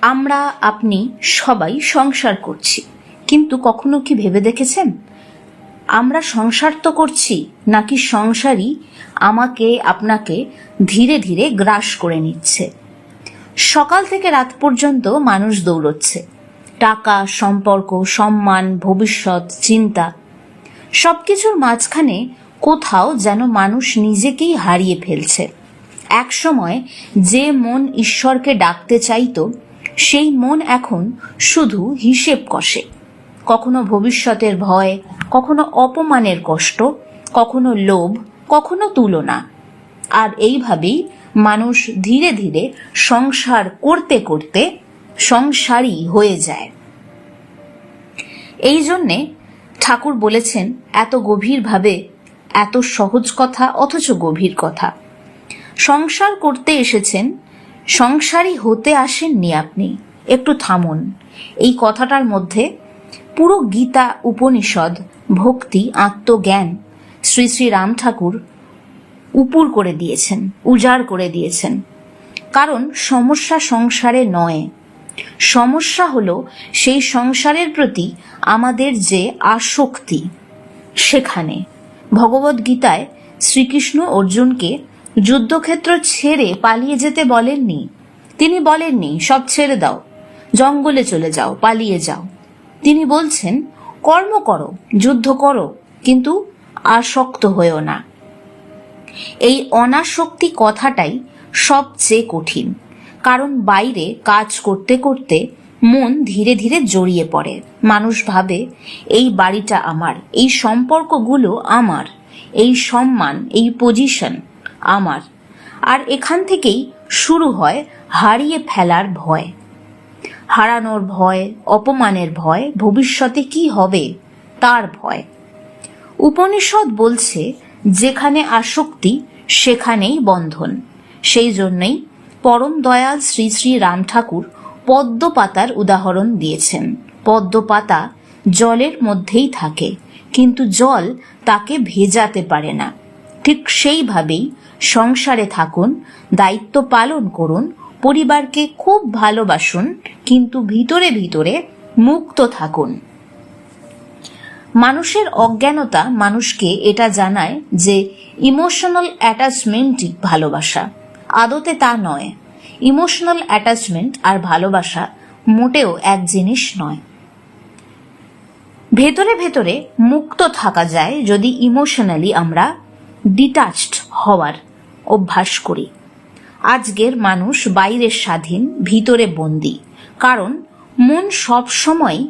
আমরা আপনি সবাই সংসার করছি, কিন্তু কখনো কি ভেবে দেখেছেন আমরা সংসার তো করছি নাকি সংসারই আমাকে আপনাকে ধীরে ধীরে গ্রাস করে নিচ্ছে। সকাল থেকে রাত পর্যন্ত মানুষ দৌড়চ্ছে, টাকা, সম্পর্ক, সম্মান, ভবিষ্যৎ, চিন্তা, সবকিছুর মাঝখানে কোথাও যেন মানুষ নিজেকেই হারিয়ে ফেলছে। এক সময় যে মন ঈশ্বরকে ডাকতে চাইতো, সেই মন এখন শুধু হিসেব কষে, কখনো ভবিষ্যতের ভয়, কখনো অপমানের কষ্ট, কখনো লোভ, কখনো তুলনা। আর এইভাবেই মানুষ ধীরে ধীরে সংসার করতে করতে সংসারী হয়ে যায়। এই জন্যে ঠাকুর বলেছেন, এত গভীরভাবে, এত সহজ কথা অথচ গভীর কথা। সংসার করতে এসেছেন, সংসারী হতে আসেননি আপনি। একটু থামুন। এই কথাটার মধ্যে পুরো গীতা, উপনিষদ, ভক্তি, আত্মজ্ঞান শ্রী শ্রী রাম ঠাকুর উপুর করে দিয়েছেন, উজাড় করে দিয়েছেন। কারণ সমস্যা সংসারে নয়, সমস্যা হলো সেই সংসারের প্রতি আমাদের যে আসক্তি। সেখানে ভগবদ গীতায় শ্রীকৃষ্ণ অর্জুনকে যুদ্ধক্ষেত্র ছেড়ে পালিয়ে যেতে বলেননি। তিনি বলেননি সব ছেড়ে দাও, জঙ্গলে চলে যাও, পালিয়ে যাও। তিনি বলছেন কর্ম করো, যুদ্ধ করো, কিন্তু আসক্ত হয়েও না। এই অনাসক্তি কথাটাই সবচেয়ে কঠিন, কারণ বাইরে কাজ করতে করতে মন ধীরে ধীরে জড়িয়ে পড়ে। মানুষ ভাবে এই বাড়িটা আমার, এই সম্পর্কগুলো আমার, এই সম্মান, এই পজিশন আমার। আর এখান থেকেই শুরু হয় হারিয়ে ফেলার ভয়, হারানোর ভয়, অপমানের ভয়, ভবিষ্যতে কি হবে তার ভয়। উপনিষদ বলছে যেখানে আসক্তি সেখানেই বন্ধন। সেই জন্যই পরম দয়াল শ্রী শ্রী রাম ঠাকুর পদ্ম পাতার উদাহরণ দিয়েছেন। পদ্ম পাতা জলের মধ্যেই থাকে, কিন্তু জল তাকে ভেজাতে পারে না। ঠিক সেইভাবেই সংসারে থাকুন, দায়িত্ব পালন করুন, পরিবারকে খুব ভালোবাসুন, কিন্তু ভিতরে ভিতরে মুক্ত থাকুন। মানুষের অজ্ঞানতা মানুষকে এটা জানায় যে ইমোশনাল অ্যাটাচমেন্টই ভালোবাসা। আদতে তা নয়। ইমোশনাল অ্যাটাচমেন্ট আর ভালোবাসা মোটেও এক জিনিস নয়। ভেতরে ভেতরে মুক্ত থাকা যায় যদি ইমোশনালি আমরা ডিটাচড হওয়ার অভ্যাস করি। আজকের মানুষ বাইরে স্বাধীন, ভিতরে বন্দী, কারণ মন সব সময়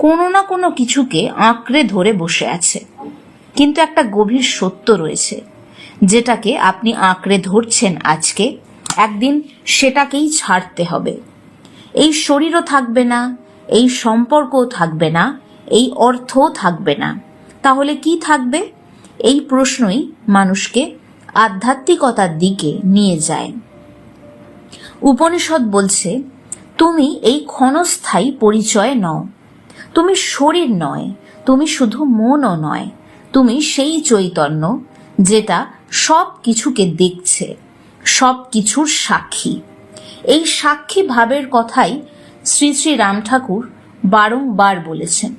কোনো না কোনো কিছুকে আঁকড়ে ধরে বসে আছে। কিন্তু একটা গভীর সত্য রয়েছে, যেটাকে আপনি আঁকড়ে ধরছেন আজকে, একদিন সেটাকেই ছাড়তে হবে। এই শরীরও থাকবে না, এই সম্পর্কও থাকবে না, এই অর্থও থাকবে না। তাহলে কি থাকবে? এই প্রশ্নই মানুষকে আধ্যাত্মিকতার দিকে নিয়ে যায়। উপনিষদ বলছে, তুমি এই ক্ষণস্থায়ী পরিচয় নও, তুমি শরীর নয়, তুমি শুধু মনও নয়, তুমি সেই চৈতন্য যেটা সব কিছুকে দেখছে, সব কিছুর সাক্ষী। এই সাক্ষী ভাবের কথাই শ্রী শ্রী রাম ঠাকুর বারংবার বলেছেন।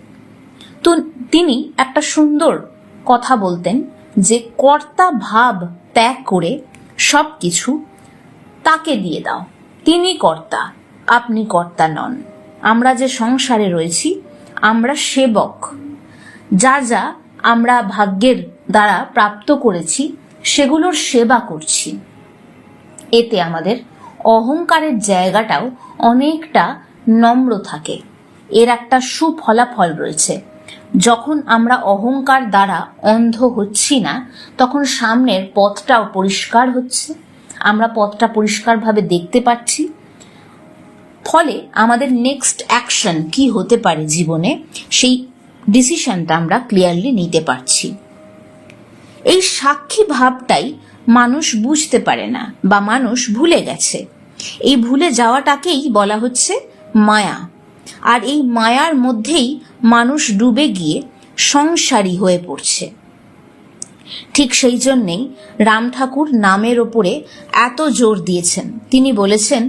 তো তিনি একটা সুন্দর কথা বলতেন যে কর্তা ভাব ত্যাগ করে সব কিছু তাকে দিয়ে দাও, তিনি কর্তা, আপনি কর্তা নন। আমরা যে সংসারে রয়েছি, আমরা সেবক। যা যা আমরা ভাগ্যের দ্বারা প্রাপ্ত করেছি সেগুলোর সেবা করছি। এতে আমাদের অহংকারের জায়গাটাও অনেকটা নম্র থাকে। এর একটা সুফলাফল রয়েছে। যখন আমরা অহংকার দ্বারা অন্ধ হচ্ছি না, তখন সামনের পথটাও পরিষ্কার হচ্ছে, আমরা পথটা পরিষ্কারভাবে দেখতে পাচ্ছি। ফলে আমাদের নেক্সট অ্যাকশন কি হতে পারে জীবনে, সেই ডিসিশনটা আমরা ক্লিয়ারলি নিতে পারছি। এই সাক্ষী ভাবটাই মানুষ বুঝতে পারে না, বা মানুষ ভুলে গেছে। এই ভুলে যাওয়াটাকেই বলা হচ্ছে মায়া। আর এই মায়ার মধ্যেই মানুষ ডুবে গিয়ে সংসারী হয়ে পড়ছে। ঠিক সেই জন্যেই রাম ঠাকুর নামের ওপরে এত জোর দিয়েছেন। তিনি বলেছেন,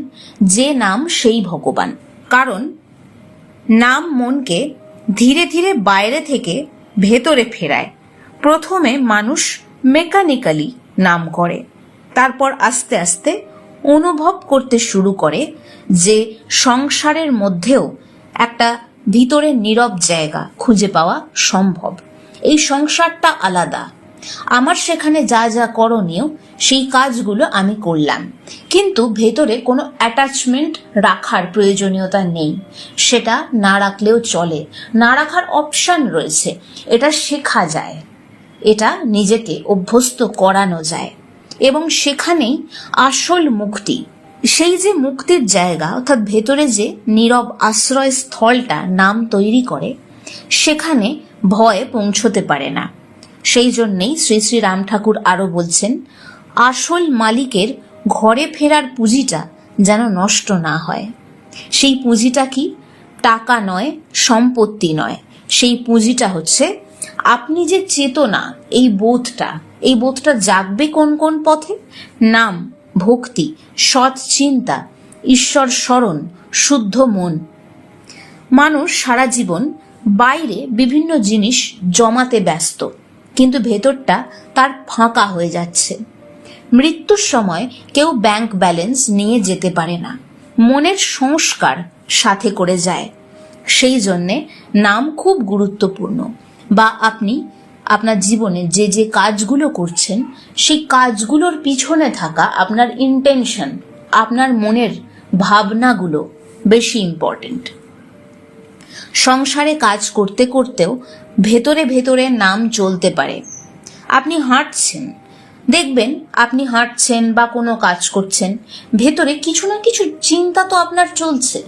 যে নাম সেই ভগবান। কারণ নাম মনকে ধীরে ধীরে বাইরে থেকে ভেতরে ফেরায়। প্রথমে মানুষ মেকানিক্যালি নাম করে, তারপর আস্তে আস্তে অনুভব করতে শুরু করে যে সংসারের মধ্যেও একটা ভিতরের নীরব জায়গা খুঁজে পাওয়া সম্ভব। এই সংসারটা আলাদা, আমার সেখানে যা যা করণীয় সেই কাজগুলো আমি করলাম, কিন্তু ভেতরে কোনো অ্যাটাচমেন্ট রাখার প্রয়োজনীয়তা নেই। সেটা না রাখলেও চলে, না রাখার অপশন রয়েছে। এটা শেখা যায়, এটা নিজেকে অভ্যস্ত করানো যায়, এবং সেখানেই আসল মুক্তি। সেই যে মুক্তির জায়গা, অর্থাৎ ভেতরে যে নীরব আশ্রয় স্থলটা নাম তৈরি করে, সেখানে ভয় পৌঁছতে পারে না। সেই জন্যেই শ্রী শ্রী রাম ঠাকুর আরো বলছেন, আসল মালিকের ঘরে ফেরার পুঁজিটা যেন নষ্ট না হয়। সেই পুঁজিটা কি? টাকা নয়, সম্পত্তি নয়, সেই পুঁজিটা হচ্ছে আপনি যে চেতনা, এই বোধটা জাগবে কোন কোন পথে? নাম, ভক্তি, সৎ চিন্তা, ঈশ্বর স্মরণ, শুদ্ধ মন। মানুষ সারা জীবন বাইরে বিভিন্ন জিনিস জমাতে ব্যস্ত, কিন্তু ভেতরটা তার ফাঁকা হয়ে যাচ্ছে। মৃত্যুর সময় কেউ ব্যাংক ব্যালেন্স নিয়ে যেতে পারে না, মনের সংস্কার সাথে করে যায়। সেই জন্যে নাম খুব গুরুত্বপূর্ণ। বা আপনি আপনার জীবনে যে যে কাজগুলো করছেন, সেই কাজগুলোর পিছনে থাকা আপনার ইন্টেনশন, আপনার মনের ভাবনাগুলো বেশি ইম্পর্টেন্ট। সংসারে কাজ করতে করতেও ভেতরে ভেতরে নাম চলতে পারে। আপনি হাঁটছেন, দেখবেন আপনি হাঁটছেন বা কোনো কাজ করছেন, ভেতরে কিছু না কিছু চিন্তা তো আপনার চলছে।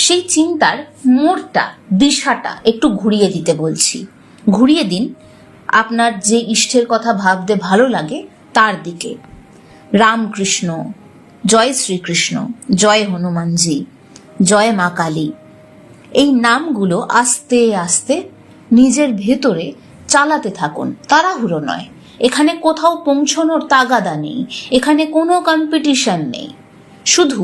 সেই চিন্তার মোড়টা, দিশাটা একটু ঘুরিয়ে দিতে বলছি। ঘুরিয়ে দিন আপনার যে ইষ্টের কথা ভাবতে ভালো লাগে তার দিকে। রামকৃষ্ণ, জয় শ্রীকৃষ্ণ, জয় হনুমানজি, জয় মা কালী, এই নামগুলো আস্তে আস্তে নিজের ভেতরে চালাতে থাকুন। তাড়াহুড়ো নয়, এখানে কোথাও পৌঁছানোর তাগাদা নেই, এখানে কোনো কম্পিটিশন নেই। শুধু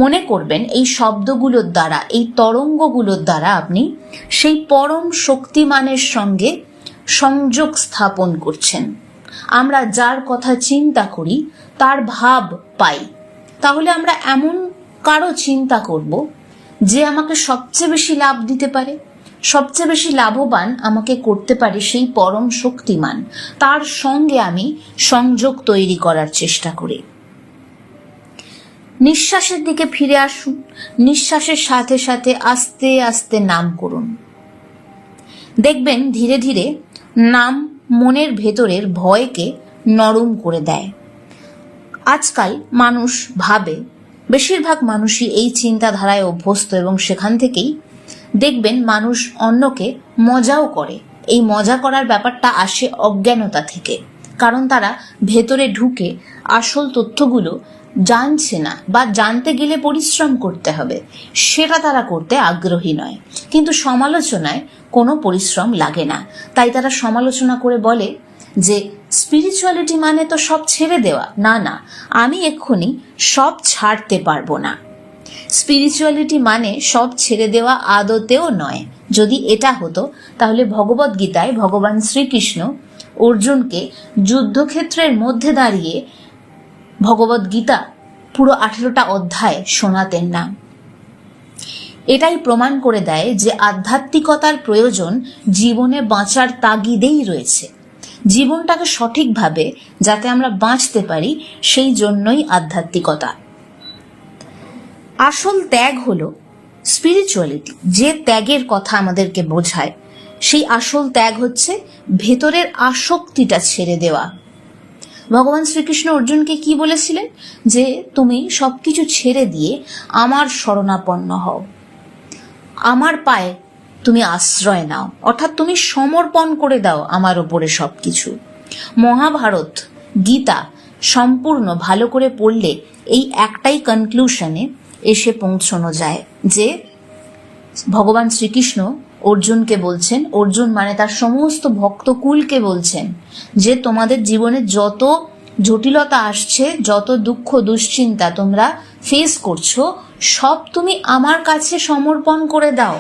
মনে করবেন এই শব্দগুলোর দ্বারা, এই তরঙ্গগুলোর দ্বারা আপনি সেই পরম শক্তিমানের সঙ্গে সংযোগ স্থাপন করছেন। আমরা যার কথা চিন্তা করি তার ভাব পাই। তাহলে আমরা এমন কারো চিন্তা করব যে আমাকে সবচেয়ে বেশি লাভ দিতে পারে, সবচেয়ে বেশি লাভবান আমাকে করতে পারে সেই পরম শক্তিমান, তার সঙ্গে আমি সংযোগ তৈরি করার চেষ্টা করি। নিঃশ্বাসের দিকে ফিরে আসুন, নিঃশ্বাসের সাথে সাথে আস্তে আস্তে নাম করুন। দেখবেন ধীরে ধীরে নাম মনের ভেতরের ভয়কে নরম করে দেয়। আজকাল মানুষ ভাবে, বেশিরভাগ মানুষই এই চিন্তাধারায় অভ্যস্ত, এবং সেখান থেকেই দেখবেন মানুষ অন্যকে মজাও করে। এই মজা করার ব্যাপারটা আসে অজ্ঞানতা থেকে, কারণ তারা ভেতরে ঢুকে আসল তথ্যগুলো জানছে না, বা জানতে গেলে পরিশ্রম করতে হবে, সেটা তারা করতে আগ্রহী নয়। কিন্তু সমালোচনায় কোনো পরিশ্রম লাগে না, তাই তারা সমালোচনা করে বলে যে স্পিরিচুয়ালিটি মানে তো সব ছেড়ে দেওয়া। না না, আমি এক্ষুনি সব ছাড়তে পারবো না। স্পিরিচুয়ালিটি মানে সব ছেড়ে দেওয়া আদতেও নয়। যদি এটা হতো তাহলে ভগবদ গীতায় ভগবান শ্রীকৃষ্ণ অর্জুনকে যুদ্ধক্ষেত্রের মধ্যে দাঁড়িয়ে ভগবদ গীতা পুরো 18টা অধ্যায় শোনাতেন না। এটাই প্রমাণ করে দেয় যে আধ্যাত্মিকতার প্রয়োজন জীবনে বাঁচার তাগিদেই রয়েছে। জীবনটাকে সঠিকভাবে যাতে আমরা বাঁচতে পারি, সেই জন্যই আধ্যাত্মিকতা। আসল ত্যাগ হলো স্পিরিচুয়ালিটি। যে ত্যাগের কথা আমাদেরকে বোঝায়, সেই আসল ত্যাগ হচ্ছে ভেতরের আসক্তিটা ছেড়ে দেওয়া। ভগবান শ্রীকৃষ্ণ অর্জুনকে কি বলেছিলেন? যে তুমি সবকিছু ছেড়ে দিয়ে আমার শরণাপন্ন হও, আমার পায়ে তুমি আশ্রয় নাও, অর্থাৎ তুমি সমর্পণ করে দাও আমার ওপরে সবকিছু। মহাভারত, গীতা সম্পূর্ণ ভালো করে পড়লে এই একটাই কনক্লুশনে এসে পৌঁছানো যায় যে ভগবান শ্রীকৃষ্ণ অর্জুনকে বলছেন, অর্জুন মানে তার সমস্ত ভক্তকুলকে বলছেন যে তোমাদের জীবনে যত জটিলতা আসছে, যত দুঃখ দুশ্চিন্তা তোমরা ফেস করছো, সব তুমি আমার কাছে সমর্পণ করে দাও।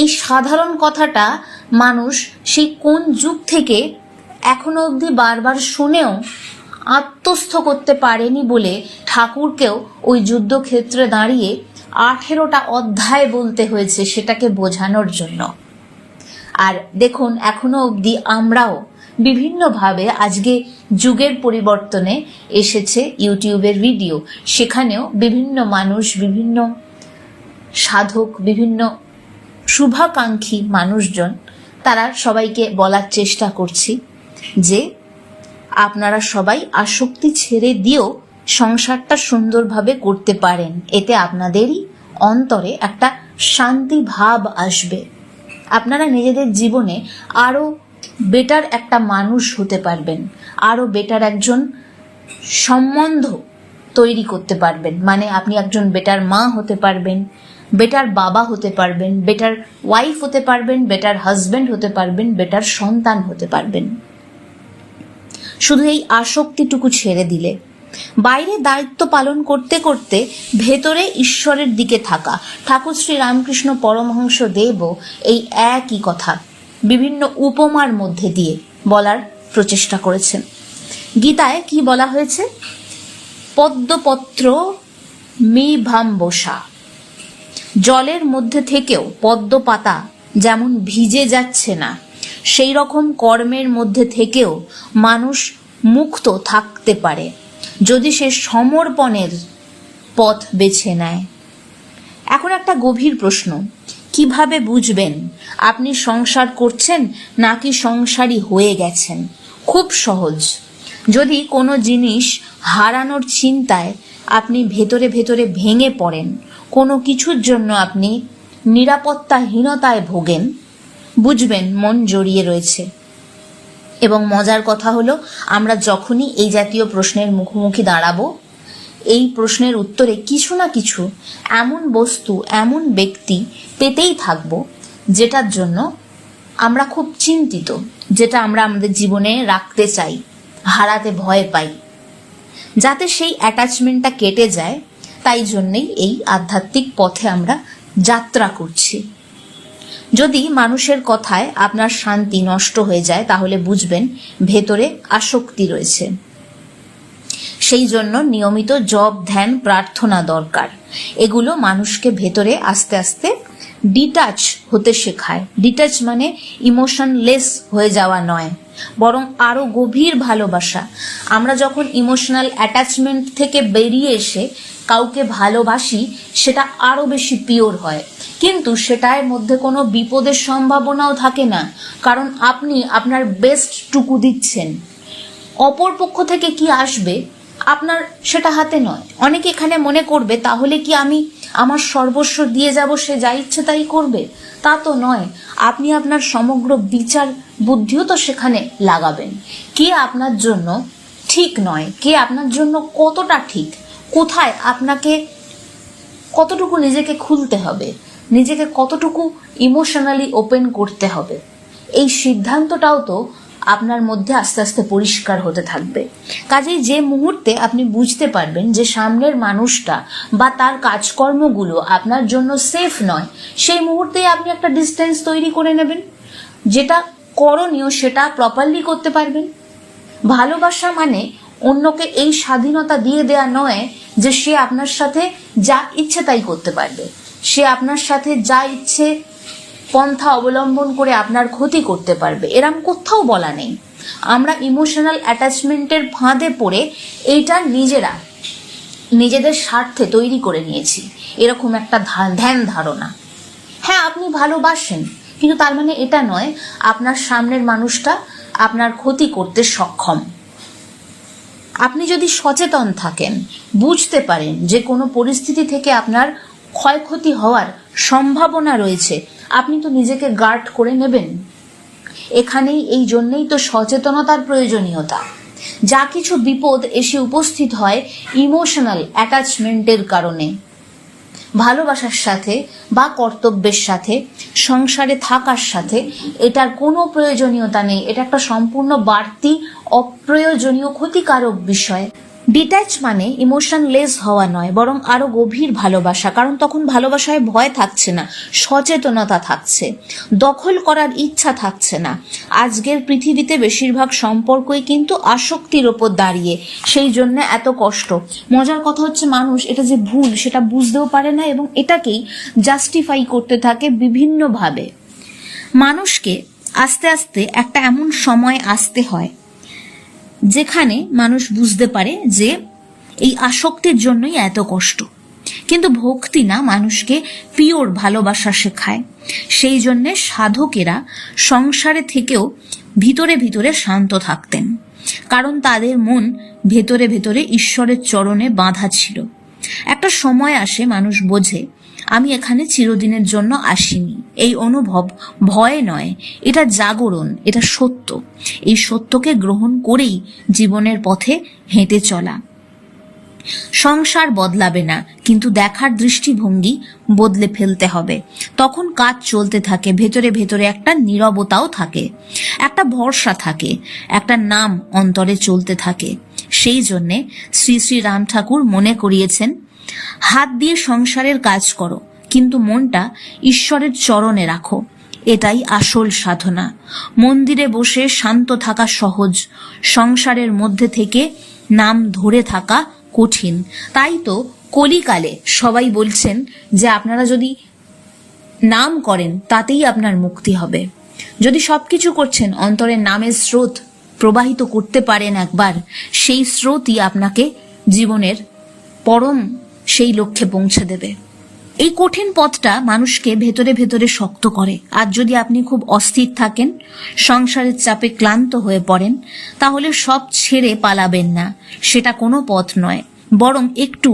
এই সাধারণ কথাটা মানুষ সেই কোন যুগ থেকে এখনো অবধি বারবার শুনেও আত্মস্থ করতে পারেনি বলে ঠাকুরকেও ওই যুদ্ধক্ষেত্রে দাঁড়িয়ে 18টা অধ্যায় বলতে হয়েছে সেটাকে বোঝানোর জন্য। আর দেখুন, এখনো অবধি আমরাও বিভিন্নভাবে, আজকে যুগের পরিবর্তনে এসেছে ইউটিউবের ভিডিও, সেখানেও বিভিন্ন মানুষ, বিভিন্ন সাধক, বিভিন্ন শুভাকাঙ্ক্ষী মানুষজন, তারা সবাইকে বলার চেষ্টা করছি যে আপনারা সবাই আসক্তি ছেড়ে দিয়েও সংসারটা সুন্দরভাবে করতে পারেন। এতে আপনাদেরই অন্তরে একটা শান্তি ভাব আসবে। আপনারা নিজেদের জীবনে আরো বেটার একটা মানুষ হতে পারবেন, আরো বেটার একজন সম্বন্ধ তৈরি করতে পারবেন। মানে আপনি একজন বেটার মা হতে পারবেন, বেটার বাবা হতে পারবেন, বেটার ওয়াইফ হতে পারবেন, বেটার হাজবেন্ড হতে পারবেন, বেটার সন্তান হতে পারবেন, শুধু এই আসক্তিটুকু ছেড়ে দিলে। বাইরে দায়িত্ব পালন করতে করতে ভেতরে ঈশ্বরের দিকে থাকা। ঠাকুর শ্রী রামকৃষ্ণ পরমহংস দেবও এই একই কথা বিভিন্ন উপমার মধ্যে দিয়ে বলার প্রচেষ্টা করেছেন। গীতায় কি বলা হয়েছে? পদ্মপত্র মিভাম্বসা। জলের মধ্যে থেকেও পদ্ম পাতা যেমন ভিজে যাচ্ছে না, সেই রকম কর্মের মধ্যে থেকেও মানুষ মুক্ত থাকতে পারে যদি সে সমর্পণের পথ বেছে নেয়। এখন একটা গভীর প্রশ্ন, কিভাবে বুঝবেন আপনি সংসার করছেন নাকি সংসারী হয়ে গেছেন? খুব সহজ। যদি কোনো জিনিস হারানোর চিন্তায় আপনি ভেতরে ভেতরে ভেঙে পড়েন, কোনো কিছুর জন্য আপনি নিরাপত্তাহীনতায় ভোগেন, বুঝবেন মন জড়িয়ে রয়েছে। এবং মজার কথা হলো, আমরা যখনই এই জাতীয় প্রশ্নের মুখোমুখি দাঁড়াবো, এই প্রশ্নের উত্তরে কিছু না কিছু এমন বস্তু, এমন ব্যক্তি পেতেই থাকবো যেটার জন্য আমরা খুব চিন্তিত, যেটা আমরা আমাদের জীবনে রাখতে চাই, হারাতে ভয় পাই, যাতে সেই অ্যাটাচমেন্টটা কেটে যায়। তাই জন্যই এই আধ্যাত্মিক পথে আমরা যাত্রা করছি। যদি মানুষের কথায় আপনার শান্তি নষ্ট হয়ে যায়, তাহলে বুঝবেন ভেতরে আসক্তি রয়েছে। সেই জন্য নিয়মিত জপ, ধ্যান, প্রার্থনা দরকার। এগুলো মানুষকে ভেতরে আস্তে আস্তে ডিটাচ হতে শেখায়। ডিটাচ মানে ইমোশনলেস হয়ে যাওয়া নয়, বরং আরো গভীর ভালোবাসা। আমরা যখন ইমোশনাল অ্যাটাচমেন্ট থেকে বেরিয়ে এসে কাউকে ভালোবাসি, সেটা আরো বেশি পিওর হয়, কিন্তু সেটার মধ্যে কোনো বিপদের সম্ভাবনাও থাকে না, কারণ আপনি আপনার বেস্টটুকু দিচ্ছেন। অপর পক্ষ থেকে কি আসবে আপনার সেটা হাতে নয়। অনেকে এখানে মনে করবে, তাহলে কি আমি আমার সর্বস্ব দিয়ে যাব, সে যা ইচ্ছে তাই করবে? তা তো নয়। আপনি আপনার সমগ্র বিচার বুদ্ধিও তো সেখানে লাগাবেন। কে আপনার জন্য ঠিক নয়, কে আপনার জন্য কতটা ঠিক, কোথায় আপনাকে কতটুকু নিজেকে খুলতে হবে, নিজেকে কতটুকু ইমোশনালি ওপেন করতে হবে, এই সিদ্ধান্তটাও তো আপনার মধ্যে আস্তে আস্তে পরিষ্কার হতে থাকবে। কাজেই যে মুহূর্তে আপনি বুঝতে পারবেন যে সামনের মানুষটা বা তার কাজকর্মগুলো আপনার জন্য সেফ নয়, সেই মুহূর্তেই আপনি একটা ডিস্টেন্স তৈরি করে নেবেন। যেটা করণীয় সেটা প্রপারলি করতে পারবেন। ভালোবাসা মানে অন্যকে এই স্বাধীনতা দিয়ে দেয়া নয় যে সে আপনার সাথে যা ইচ্ছে তাই করতে পারবে, সে আপনার সাথে যা ইচ্ছে পন্থা অবলম্বন করে আপনার ক্ষতি করতে পারবে, এরম কোথাও বলা নেই। আমরা ইমোশনাল অ্যাটাচমেন্টের ফাঁদে পড়ে এইটা নিজেরা নিজেদের স্বার্থে তৈরি করে নিয়েছি, এরকম একটা ধ্যান ধারণা। হ্যাঁ, আপনি ভালোবাসেন, কিন্তু তার মানে এটা নয় আপনার সামনের মানুষটা আপনার ক্ষতি করতে সক্ষম। আপনি যদি সচেতন থাকেন, বুঝতে পারেন যে কোনো পরিস্থিতি থেকে আপনার ক্ষয়ক্ষতি হওয়ার সম্ভাবনা রয়েছে, আপনি তো নিজেকে গার্ড করে নেবেন। এখানেই এই জন্যই তো সচেতনতার প্রয়োজনীয়তা। যা কিছু বিপদ এসে উপস্থিত হয় ইমোশনাল অ্যাটাচমেন্টের কারণে। ভালোবাসার সাথে বা কর্তব্যের সাথে, সংসারে থাকার সাথে এটার কোনো প্রয়োজনীয়তা নেই। এটা একটা সম্পূর্ণ বাড়তি অপ্রয়োজনীয় ক্ষতিকারক বিষয়। ডিট্যাচ মানে ইমোশনলেস হওয়া নয়, বরং আরো গভীর ভালোবাসা। কারণ তখন ভালোবাসায় ভয় থাকছে না, সচেতনতা থাকছে, দখল করার ইচ্ছা থাকছে না। আজকের পৃথিবীতে বেশিরভাগ সম্পর্কই কিন্তু আসক্তির ওপর দাঁড়িয়ে, সেই জন্য এত কষ্ট। মজার কথা হচ্ছে মানুষ এটা যে ভুল সেটা বুঝতেও পারে না এবং এটাকেই জাস্টিফাই করতে থাকে বিভিন্নভাবে। মানুষকে আস্তে আস্তে একটা এমন সময় আসতে হয় যেখানে মানুষ বুঝতে পারে যে এই আসক্তির জন্যই এত কষ্ট। কিন্তু ভক্তি না, মানুষকে পিওর ভালোবাসা শেখায়। সেই জন্যে সাধকেরা সংসারে থেকেও ভিতরে ভিতরে শান্ত থাকতেন, কারণ তাদের মন ভেতরে ভেতরে ঈশ্বরের চরণে বাঁধা ছিল। একটা সময় আসে মানুষ বোঝে আমি এখানে চিরদিনের জন্য আসিনি। এই অনুভব ভয় নয়, এটা জাগরণ, এটা সত্য। এই সত্যকে গ্রহণ করেই জীবনের পথে হেঁটে চলা। সংসার বদলাবে না, কিন্তু দেখার দৃষ্টিভঙ্গি বদলে ফেলতে হবে। তখন কাজ চলতে থাকে, ভেতরে ভেতরে একটা নীরবতাও থাকে, একটা ভরসা থাকে, একটা নাম অন্তরে চলতে থাকে। সেই জন্যে শ্রী শ্রী রাম ঠাকুর মনে করিয়েছেন, হাত দিয়ে সংসারের কাজ করো, কিন্তু মনটা ঈশ্বরের চরণে রাখো। এটাই আসল সাধনা। মন্দিরে বসে শান্ত থাকা সহজ, সংসারের মধ্যে থেকে নাম ধরে থাকা কঠিন। তাই তো কলিকালে সবাই বলছেন যে আপনারা যদি নাম করেন তাতেই আপনার মুক্তি হবে। যদি সবকিছু করছেন, অন্তরের নামের স্রোত প্রবাহিত করতে পারেন একবার, সেই স্রোতই আপনাকে জীবনের পরম সেই লক্ষ্যে পৌঁছে দেবে। এই কঠিন পথটা মানুষকে ভেতরে ভেতরে শক্ত করে। আর যদি আপনি খুব অস্থির থাকেন, সংসারের চাপে ক্লান্ত হয়ে পড়েন, তাহলে সব ছেড়ে পালাবেন না, সেটা কোনো পথ নয়। বরং একটু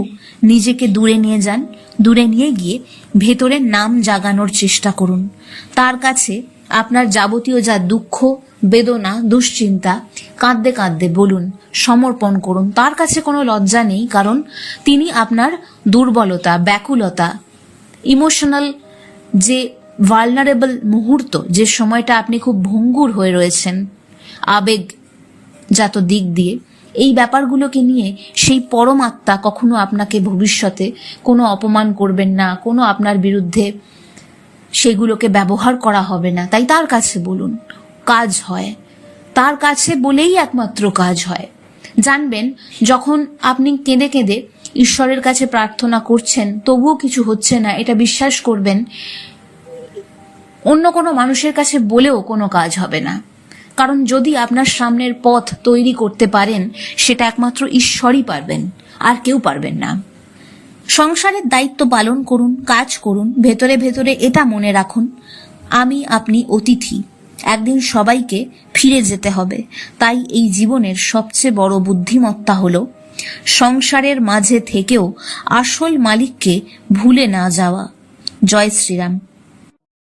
নিজেকে দূরে নিয়ে যান, দূরে নিয়ে গিয়ে ভেতরের নাম জাগানোর চেষ্টা করুন। তার কাছে আপনার যাবতীয় যা দুঃখ, বেদনা, দুশ্চিন্তা কাঁদতে কাঁদতে বলুন, সমর্পণ করুন। তার কাছে কোনো লজ্জা নেই, কারণ তিনি আপনার দুর্বলতা, ব্যাকুলতা, ইমোশনাল যে ভালনারেবল মুহূর্ত, যে সময়টা আপনি খুব ভঙ্গুর হয়ে রয়েছেন আবেগজাত দিক দিয়ে, এই ব্যাপারগুলোকে নিয়ে সেই পরমাত্মা কখনো আপনাকে ভবিষ্যতে কোনো অপমান করবেন না, কোনো আপনার বিরুদ্ধে সেগুলোকে ব্যবহার করা হবে না। তাই তার কাছে বলুন, কাজ হয়। তার কাছে বলেই একমাত্র কাজ হয়। জানবেন, যখন আপনি কেঁদে কেঁদে ঈশ্বরের কাছে প্রার্থনা করছেন তবুও কিছু হচ্ছে না, এটা বিশ্বাস করবেন অন্য কোনো মানুষের কাছে বলেও কোনো কাজ হবে না। কারণ যদি আপনার সামনের পথ তৈরি করতে পারেন, সেটা একমাত্র ঈশ্বরই পারবেন, আর কেউ পারবেন না। সংসারের দায়িত্ব পালন করুন, কাজ করুন, ভেতরে ভেতরে এটা মনে রাখুন, আমি আপনি অতিথি, একদিন সবাইকে ফিরে যেতে হবে। তাই এই জীবনের সবচেয়ে বড় বুদ্ধিমত্তা হলো সংসারের মাঝে থেকেও আসল মালিককে ভুলে না যাওয়া। জয় শ্রীরাম।